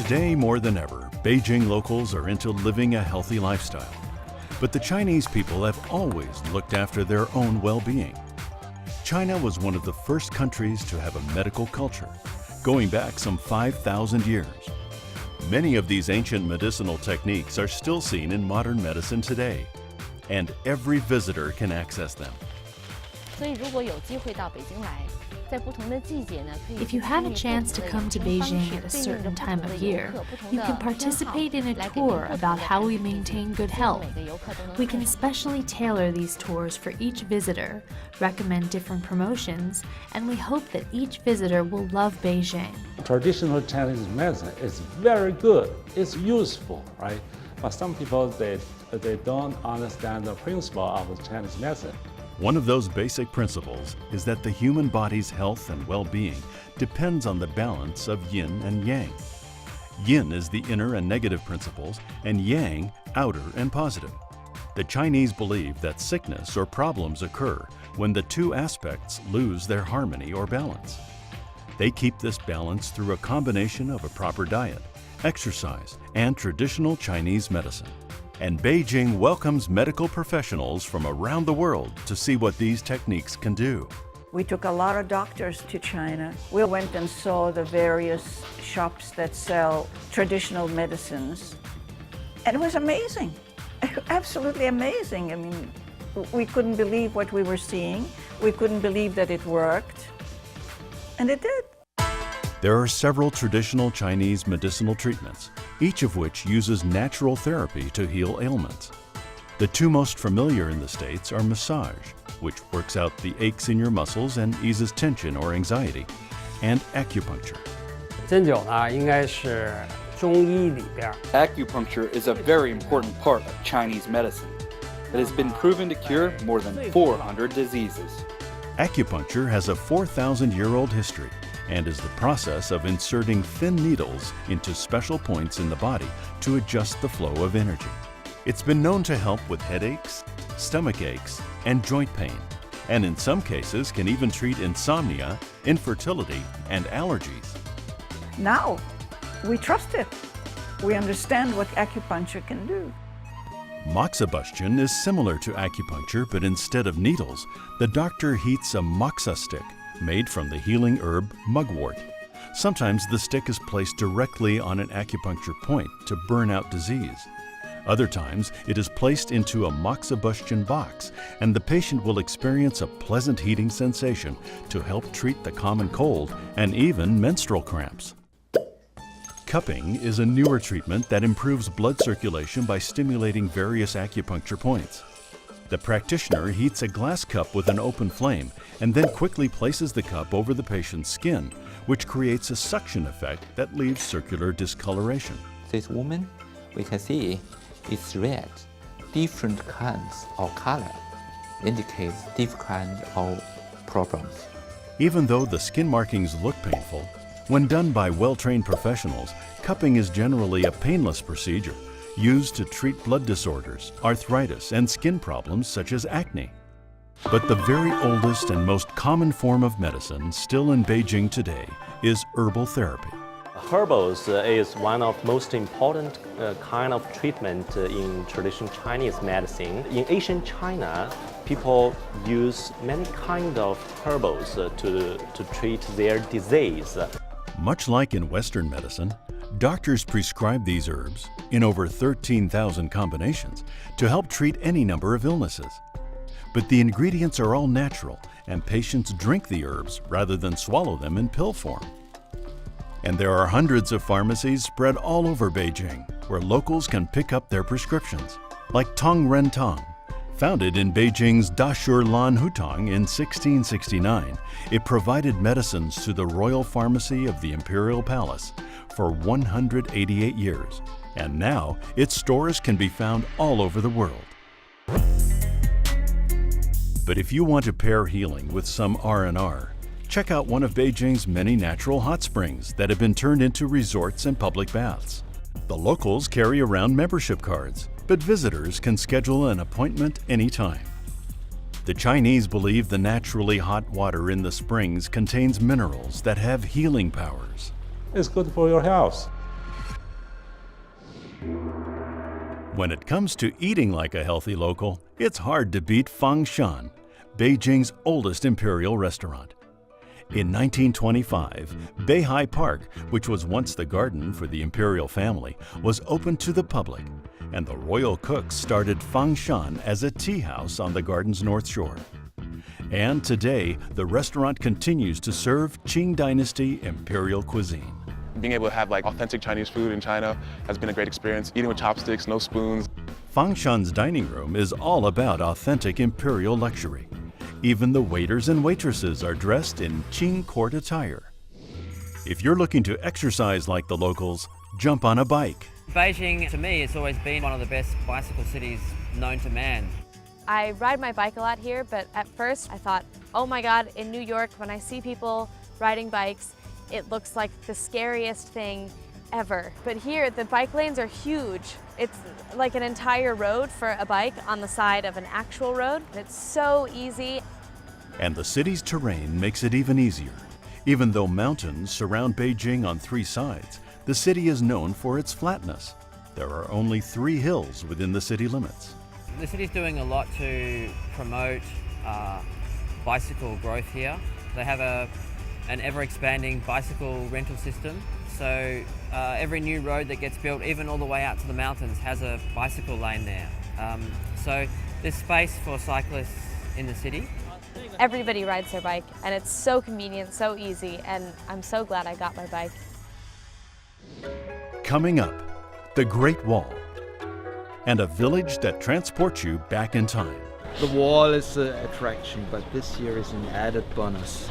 Today, more than ever, Beijing locals are into living a healthy lifestyle. But the Chinese people have always looked after their own well-being. China was one of the first countries to have a medical culture, going back some 5,000 years. Many of these ancient medicinal techniques are still seen in modern medicine today, and every visitor can access them. If you have a chance to come to Beijing at a certain time of year, you can participate in a tour about how we maintain good health. We can especially tailor these tours for each visitor, recommend different promotions, and we hope that each visitor will love Beijing. Traditional Chinese medicine is very good, it's useful, right? But some people, they don't understand the principle of Chinese medicine. One of those basic principles is that the human body's health and well-being depends on the balance of yin and yang. Yin is the inner and negative principles, and yang, outer and positive. The Chinese believe that sickness or problems occur when the two aspects lose their harmony or balance. They keep this balance through a combination of a proper diet, exercise, and traditional Chinese medicine. And Beijing welcomes medical professionals from around the world to see what these techniques can do. We took a lot of doctors to China. We went and saw the various shops that sell traditional medicines. And it was amazing, absolutely amazing. I mean, we couldn't believe what we were seeing. We couldn't believe that it worked. And it did. There are several traditional Chinese medicinal treatments, each of which uses natural therapy to heal ailments. The two most familiar in the States are massage, which works out the aches in your muscles and eases tension or anxiety, and acupuncture. Acupuncture is a very important part of Chinese medicine. It has been proven to cure more than 400 diseases. Acupuncture has a 4,000-year-old history and is the process of inserting thin needles into special points in the body to adjust the flow of energy. It's been known to help with headaches, stomach aches, and joint pain, and in some cases can even treat insomnia, infertility, and allergies. Now, we trust it. We understand what acupuncture can do. Moxibustion is similar to acupuncture, but instead of needles, the doctor heats a moxa stick made from the healing herb mugwort. Sometimes the stick is placed directly on an acupuncture point to burn out disease. Other times it is placed into a moxibustion box, and the patient will experience a pleasant heating sensation to help treat the common cold and even menstrual cramps. Cupping is a newer treatment that improves blood circulation by stimulating various acupuncture points. The practitioner heats a glass cup with an open flame and then quickly places the cup over the patient's skin, which creates a suction effect that leaves circular discoloration. This woman, we can see it's red. Different kinds of color indicates different kinds of problems. Even though the skin markings look painful, when done by well-trained professionals, cupping is generally a painless procedure used to treat blood disorders, arthritis, and skin problems such as acne. But the very oldest and most common form of medicine still in Beijing today is herbal therapy. Herbals is one of most important kind of treatment in traditional Chinese medicine. In ancient China, people use many kind of herbals to treat their disease. Much like in Western medicine, doctors prescribe these herbs in over 13,000 combinations to help treat any number of illnesses. But the ingredients are all natural, and patients drink the herbs rather than swallow them in pill form. And there are hundreds of pharmacies spread all over Beijing where locals can pick up their prescriptions, like Tong Ren Tong. Founded in Beijing's Dashur Lan Hutong in 1669, it provided medicines to the royal pharmacy of the Imperial Palace for 188 years, and now its stores can be found all over the world. But if you want to pair healing with some R&R, check out one of Beijing's many natural hot springs that have been turned into resorts and public baths. The locals carry around membership cards, but visitors can schedule an appointment anytime. The Chinese believe the naturally hot water in the springs contains minerals that have healing powers. It's good for your health. When it comes to eating like a healthy local, it's hard to beat Fangshan, Beijing's oldest imperial restaurant. In 1925, Beihai Park, which was once the garden for the imperial family, was opened to the public, and the royal cooks started Fangshan as a tea house on the garden's north shore. And today, the restaurant continues to serve Qing Dynasty imperial cuisine. Being able to have authentic Chinese food in China has been a great experience. Eating with chopsticks, no spoons. Fangshan's dining room is all about authentic imperial luxury. Even the waiters and waitresses are dressed in Qing court attire. If you're looking to exercise like the locals, jump on a bike. Beijing, to me, has always been one of the best bicycle cities known to man. I ride my bike a lot here, but at first I thought, oh my God, in New York, when I see people riding bikes, it looks like the scariest thing ever. But here, the bike lanes are huge. It's like an entire road for a bike on the side of an actual road. It's so easy. And the city's terrain makes it even easier. Even though mountains surround Beijing on 3 sides, the city is known for its flatness. There are only 3 hills within the city limits. The city's doing a lot to promote bicycle growth here. They have an ever-expanding bicycle rental system. So every new road that gets built, even all the way out to the mountains, has a bicycle lane there. So there's space for cyclists in the city. Everybody rides their bike, and it's so convenient, so easy, and I'm so glad I got my bike. Coming up, the Great Wall, and a village that transports you back in time. The wall is an attraction, but this year is an added bonus.